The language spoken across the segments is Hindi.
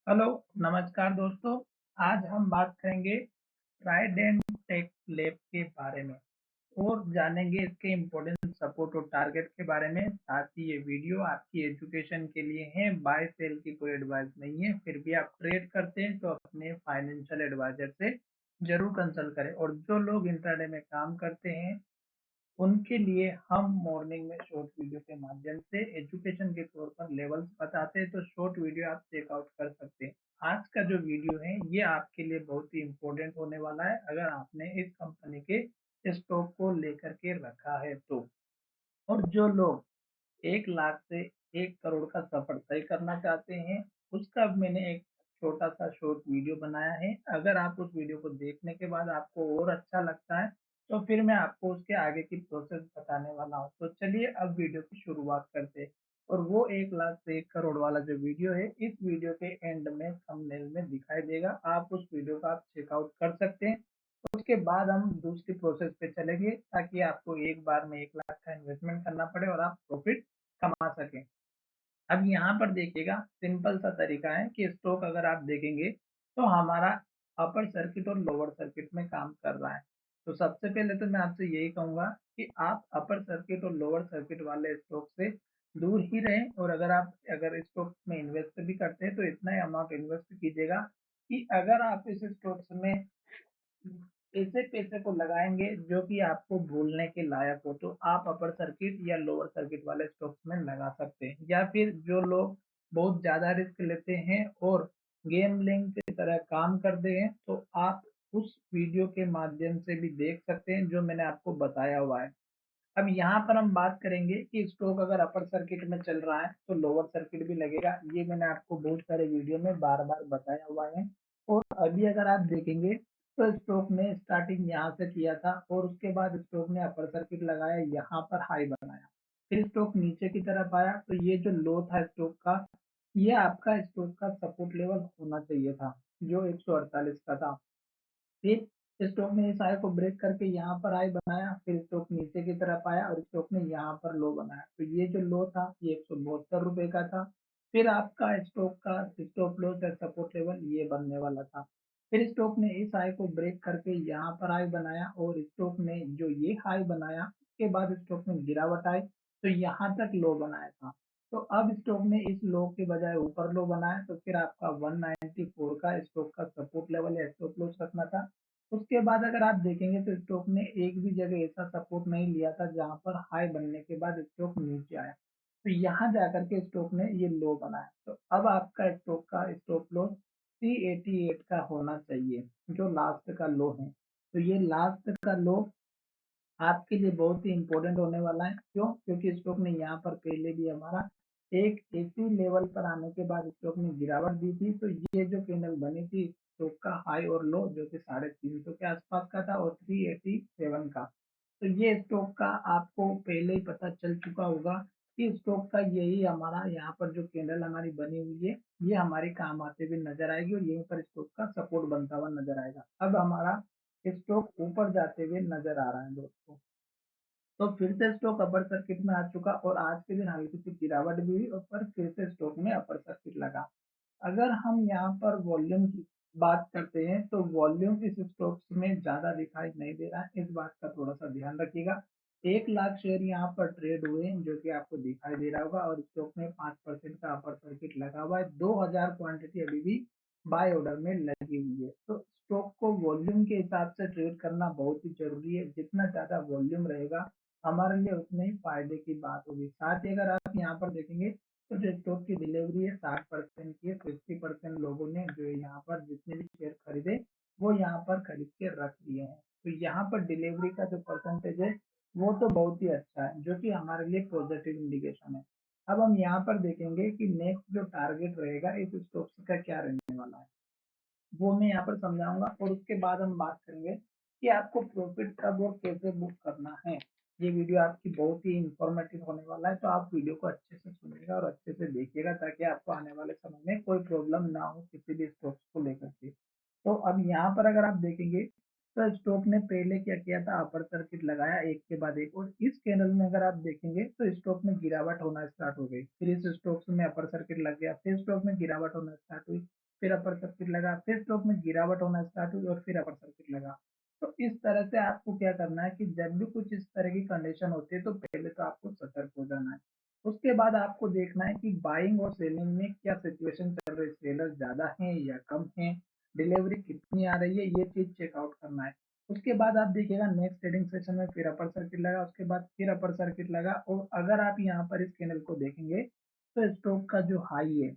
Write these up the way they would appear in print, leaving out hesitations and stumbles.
हेलो, नमस्कार दोस्तों। आज हम बात करेंगे ट्राइडेंट टेक लैब के बारे में और जानेंगे इसके इम्पोर्टेंट सपोर्ट और टारगेट के बारे में। साथ ही ये वीडियो आपकी एजुकेशन के लिए है, बाय सेल की कोई एडवाइस नहीं है। फिर भी आप ट्रेड करते हैं तो अपने फाइनेंशियल एडवाइजर से जरूर कंसल्ट करें। और जो लोग इंट्राडे में काम करते हैं उनके लिए हम मॉर्निंग में शॉर्ट वीडियो के माध्यम से एजुकेशन के तौर पर लेवल्स बताते हैं, तो शॉर्ट वीडियो आप चेकआउट कर सकते हैं। आज का जो वीडियो है ये आपके लिए बहुत ही इम्पोर्टेंट होने वाला है अगर आपने इस कंपनी के स्टॉक को लेकर के रखा है तो। और जो लोग 1 लाख से 1 करोड़ का सफर तय करना चाहते हैं, उसका मैंने एक छोटा सा शॉर्ट वीडियो बनाया है। अगर आप उस वीडियो को देखने के बाद आपको और अच्छा लगता है तो फिर मैं आपको उसके आगे की प्रोसेस बताने वाला हूँ। तो चलिए अब वीडियो की शुरुआत करते हैं। और वो 1 लाख से 1 करोड़ वाला जो वीडियो है, इस वीडियो के एंड में थंबनेल में दिखाई देगा। आप उस वीडियो का आप चेकआउट कर सकते हैं। उसके बाद हम दूसरी प्रोसेस पे चलेंगे ताकि आपको एक बार में 1 लाख का इन्वेस्टमेंट करना पड़े और आप प्रॉफिट कमा सकें। अब यहाँ पर देखिएगा, सिंपल सा तरीका है कि स्टॉक अगर आप देखेंगे तो हमारा अपर सर्किट और लोअर सर्किट में काम कर रहा है। तो सबसे पहले तो मैं आपसे यही कहूंगा कि आप अपर सर्किट और लोअर सर्किट वाले स्टॉक से दूर ही रहें। और अगर स्टॉक में इन्वेस्ट भी करते हैं तो इतना ही अमाउंट इन्वेस्ट कीजिएगा कि अगर आप इस स्टॉक्स में ऐसे पैसे को लगाएंगे जो कि आपको भूलने के लायक हो, तो आप अपर सर्किट या लोअर सर्किट वाले स्टॉक्स में लगा सकते हैं। या फिर जो लोग बहुत ज्यादा रिस्क लेते हैं और गेमलिंग की तरह काम करते हैं, तो आप उस वीडियो के माध्यम से भी देख सकते हैं जो मैंने आपको बताया हुआ है। अब यहाँ पर हम बात करेंगे कि स्टॉक अगर अपर सर्किट में चल रहा है तो लोअर सर्किट भी लगेगा। ये मैंने आपको बहुत सारे वीडियो में बार बार बताया हुआ है। और अभी अगर आप देखेंगे तो स्टॉक ने स्टार्टिंग यहाँ से किया था और उसके बाद स्टॉक ने अपर सर्किट लगाया, यहाँ पर हाई बनाया, फिर स्टॉक नीचे की तरफ आया। तो ये जो लो था स्टॉक का, ये आपका स्टॉक का सपोर्ट लेवल होना चाहिए था जो 148 का था। फिर स्टॉक ने इस हाई को ब्रेक करके यहाँ पर हाई बनाया, फिर स्टॉक नीचे की तरफ आया और स्टॉक ने यहाँ पर लो बनाया। तो ये जो लो था ये 172 रुपए का था। फिर आपका स्टॉक का स्टॉप लॉस या सपोर्ट लेवल ये बनने वाला था। फिर स्टॉक ने इस हाई को ब्रेक करके यहाँ पर हाई बनाया और स्टॉक ने जो ये हाई बनाया उसके बाद स्टॉक में गिरावट आई तो यहाँ तक लो बनाया था। तो अब स्टॉक ने इस लो के बजाय ऊपर लो बनाया, तो फिर आपका 194 का स्टॉक का सपोर्ट लेवल या स्टॉप लॉस रखना था। उसके बाद अगर आप देखेंगे तो स्टॉक ने एक भी जगह ऐसा सपोर्ट नहीं लिया था जहां पर हाई बनने के बाद स्टॉक नीचे आया। तो यहाँ जाकर के स्टॉक ने ये लो बनाया। तो अब आपका स्टॉक का स्टॉप लॉस 388 का होना चाहिए जो लास्ट का लो है। तो ये लास्ट का लो आपके लिए बहुत ही इम्पोर्टेंट होने वाला है। क्यों? क्योंकि स्टॉक ने यहाँ पर पहले भी हमारा एक इसी लेवल पर आने के बाद स्टॉक ने गिरावट दी थी। तो ये जो कैंडल बनी थी स्टॉक का हाई और लो जो कि 350 के आसपास का था और 387 का। तो ये स्टॉक का आपको पहले ही पता चल चुका होगा कि स्टॉक का यही हमारा यहाँ पर जो कैंडल हमारी बनी हुई है ये हमारे काम आते हुए नजर आएगी और यहीं पर स्टॉक का सपोर्ट बनता हुआ नजर आएगा। अब हमारा स्टॉक ऊपर जाते हुए नजर आ रहा है दोस्तों। तो फिर से स्टॉक अपर सर्किट में आ चुका और आज के दिन हल्की सी गिरावट भी हुई और पर फिर से स्टॉक में अपर सर्किट लगा। अगर हम यहाँ पर वॉल्यूम की बात करते हैं तो वॉल्यूम इस स्टॉक्स में ज्यादा दिखाई नहीं दे रहा है, इस बात का थोड़ा सा ध्यान रखिएगा। 1 लाख शेयर यहाँ पर ट्रेड हुए हैं जो कि आपको दिखाई दे रहा होगा और स्टॉक में 5% का अपर सर्किट लगा हुआ है। 2000 क्वांटिटी अभी भी बाय ऑर्डर में लगी हुई है। तो स्टॉक को वॉल्यूम के हिसाब से ट्रेड करना बहुत ही जरूरी है। जितना ज्यादा वॉल्यूम रहेगा हमारे लिए उतने ही फायदे की बात होगी। साथ ही अगर आप यहाँ पर देखेंगे तो जो स्टॉक की डिलीवरी है 60% की है। 50% लोगों ने जो यहाँ पर जितने भी शेयर खरीदे वो यहाँ पर खरीद के रख दिए हैं। तो यहाँ पर डिलीवरी का जो परसेंटेज है वो तो बहुत ही अच्छा है जो कि हमारे लिए पॉजिटिव इंडिकेशन है। अब हम यहाँ पर देखेंगे कि नेक्स्ट जो टारगेट रहेगा इस स्टॉक का क्या रहने वाला है, वो मैं यहाँ पर समझाऊंगा और उसके बाद हम बात करेंगे कि आपको प्रॉफिट कब और कैसे बुक करना है। ये वीडियो आपकी बहुत ही इंफॉर्मेटिव होने वाला है, तो आप वीडियो को अच्छे से सुनिएगा और अच्छे से देखिएगा ताकि आपको आने वाले समय में कोई प्रॉब्लम ना हो किसी भी स्टॉक्स को लेकर के। तो अब यहाँ पर अगर आप देखेंगे तो स्टॉक ने पहले क्या किया था, अपर सर्किट लगाया एक के बाद एक और इस कैंडल में अगर आप देखेंगे तो स्टॉक में गिरावट होना स्टार्ट हो गई। फिर इस स्टॉक में अपर सर्किट लग गया, फिर स्टॉक में गिरावट होना स्टार्ट हुई, फिर अपर सर्किट लगा, फिर स्टॉक में गिरावट होना स्टार्ट हुई और फिर अपर सर्किट लगा। तो इस तरह से आपको क्या करना है कि जब भी कुछ इस तरह की कंडीशन होती है तो पहले तो आपको सतर्क हो जाना है। उसके बाद आपको देखना है कि बाइंग और सेलिंग में क्या सिचुएशन चल रही है, सेलर ज़्यादा हैं या कम हैं, डिलीवरी कितनी आ रही है, ये चीज़ चेकआउट करना है। उसके बाद आप देखिएगा नेक्स्ट ट्रेडिंग सेशन में फिर अपर सर्किट लगा, उसके बाद फिर अपर सर्किट लगा और अगर आप यहाँ पर इस कैंडल को देखेंगे तो स्टॉक का जो हाई है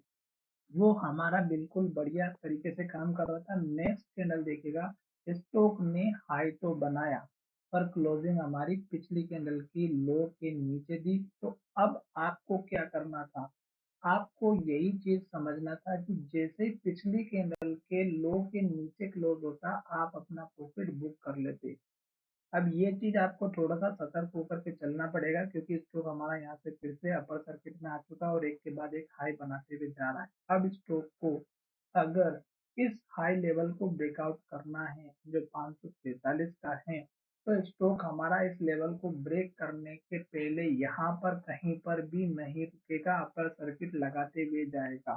वो हमारा बिल्कुल बढ़िया तरीके से काम कर रहा था। नेक्स्ट कैंडल देखिएगा, स्टॉक ने हाई तो बनाया पर क्लोजिंग हमारी पिछली कैंडल की लो के नीचे दी। तो अब आपको क्या करना था, आपको यही चीज समझना था कि जैसे ही पिछली कैंडल के लो के नीचे क्लोज होता आप अपना प्रॉफिट बुक कर लेते। अब ये चीज आपको थोड़ा सा सतर्क होकर के चलना पड़ेगा क्योंकि स्टॉक हमारा यहाँ से फिर से अपर सर्किट में आ चुका है और एक के बाद एक हाई बनाते हुए जा रहा है। अब स्टॉक को अगर इस हाई लेवल को ब्रेकआउट करना है जो 543 का है, तो स्टॉक हमारा इस लेवल को ब्रेक करने के पहले यहाँ पर कहीं पर भी नहीं रुकेगा, अपर सर्किट लगाते हुए जाएगा।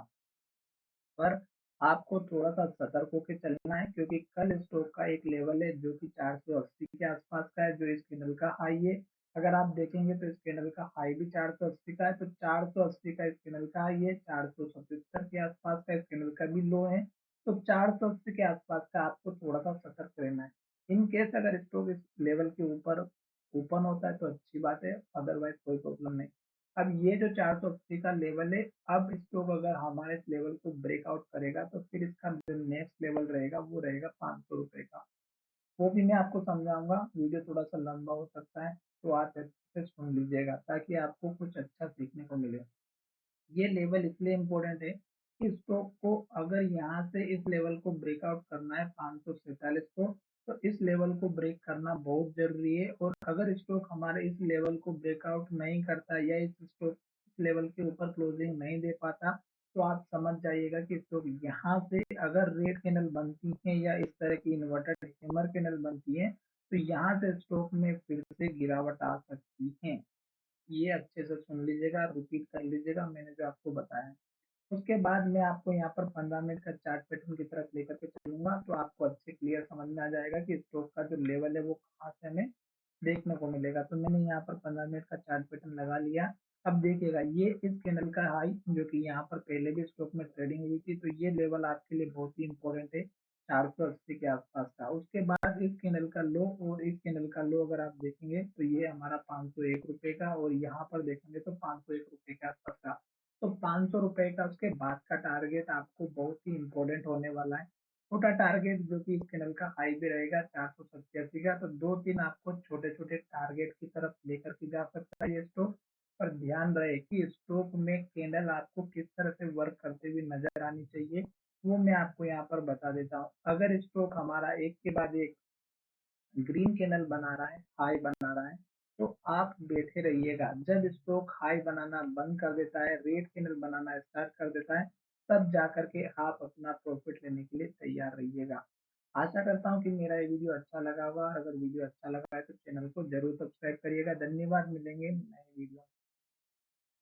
पर आपको थोड़ा-सा सतर्क होके चलना है क्योंकि कल स्टॉक का एक लेवल है जो कि 480 के आसपास का है, जो इस कैंडल का हाई है। अगर आप देखेंगे तो इस कैंडल का हाई भी 480 का है, तो 480 का इस कैंडल का हाई है, 477 के आसपास का इस कैंडल का भी लो है। तो 480 के आसपास का आपको थोड़ा-सा सतर्क रहना है। इन केस अगर स्टॉक इस लेवल के ऊपर ओपन होता है तो अच्छी बात है, अदरवाइज़ कोई प्रॉब्लम नहीं। अब ये जो 480 का लेवल है, अब स्टॉक अगर हमारे इस लेवल को ब्रेकआउट करेगा तो फिर इसका जो नेक्स्ट लेवल रहेगा वो रहेगा 500 रुपए का। वो भी मैं आपको समझाऊंगा, वीडियो थोड़ा सा लंबा हो सकता है तो आप अच्छे से सुन लीजिएगा ताकि आपको कुछ अच्छा सीखने को मिले। ये लेवल इसलिए इम्पोर्टेंट है कि स्टॉक को अगर यहाँ से इस लेवल को ब्रेकआउट करना है 547 को, तो इस लेवल को ब्रेक करना बहुत जरूरी है। और अगर स्टॉक हमारे इस लेवल को ब्रेकआउट नहीं करता या इस स्टॉक इस लेवल के ऊपर क्लोजिंग नहीं दे पाता तो आप समझ जाइएगा कि स्टॉक यहाँ से अगर रेड कैंडल बनती है या इस तरह की इन्वर्टेड हैमर कैंडल बनती है तो यहाँ से स्टॉक में फिर से गिरावट आ सकती है। ये अच्छे से सुन लीजिएगा, रिपीट कर लीजिएगा मैंने जो आपको बताया है। उसके बाद मैं आपको यहाँ पर 15 मिनट का चार्ट पैटर्न की तरफ लेकर के चलूंगा तो आपको अच्छे क्लियर समझ में आ जाएगा कि स्टॉक का जो लेवल है वो कहाँ से हमें देखने को मिलेगा। तो मैंने यहाँ पर 15 मिनट का चार्ट पैटर्न लगा लिया। अब देखिएगा ये इस कैंडल का हाई जो कि यहाँ पर पहले भी स्टॉक में ट्रेडिंग हुई थी, तो ये लेवल आपके लिए बहुत ही इंपॉर्टेंट है 480 के आसपास का। उसके बाद इस कैंडल का लो और इस कैंडल का लो अगर आप देखेंगे तो ये हमारा 501 रुपए का और यहाँ पर देखेंगे तो 501 रुपए के आसपास का। तो 500 रुपए का उसके बाद का टारगेट आपको बहुत ही इंपॉर्टेंट होने वाला है। छोटा टारगेट जो कि इस कैंडल का हाई भी रहेगा 487 का। तो 2-3 आपको छोटे-छोटे टारगेट की तरफ लेकर के जा सकता है ये स्टॉक। पर ध्यान रहे कि स्टॉक में कैंडल आपको किस तरह से वर्क करते हुए नजर आनी चाहिए, वो मैं आपको यहाँ पर बता देता हूँ। अगर स्टॉक हमारा एक के बाद एक ग्रीन कैंडल बना रहा है, हाई बना रहा है, तो आप बैठे रहिएगा। जब स्टॉक हाई बनाना बंद कर देता है, रेड कैंडल बनाना स्टार्ट कर देता है, तब जाकर के आप अपना प्रॉफिट लेने के लिए तैयार रहिएगा। आशा करता हूँ कि मेरा ये वीडियो अच्छा लगा होगा। अगर वीडियो अच्छा लगा है तो चैनल को जरूर सब्सक्राइब करिएगा। धन्यवाद, मिलेंगे नए वीडियो।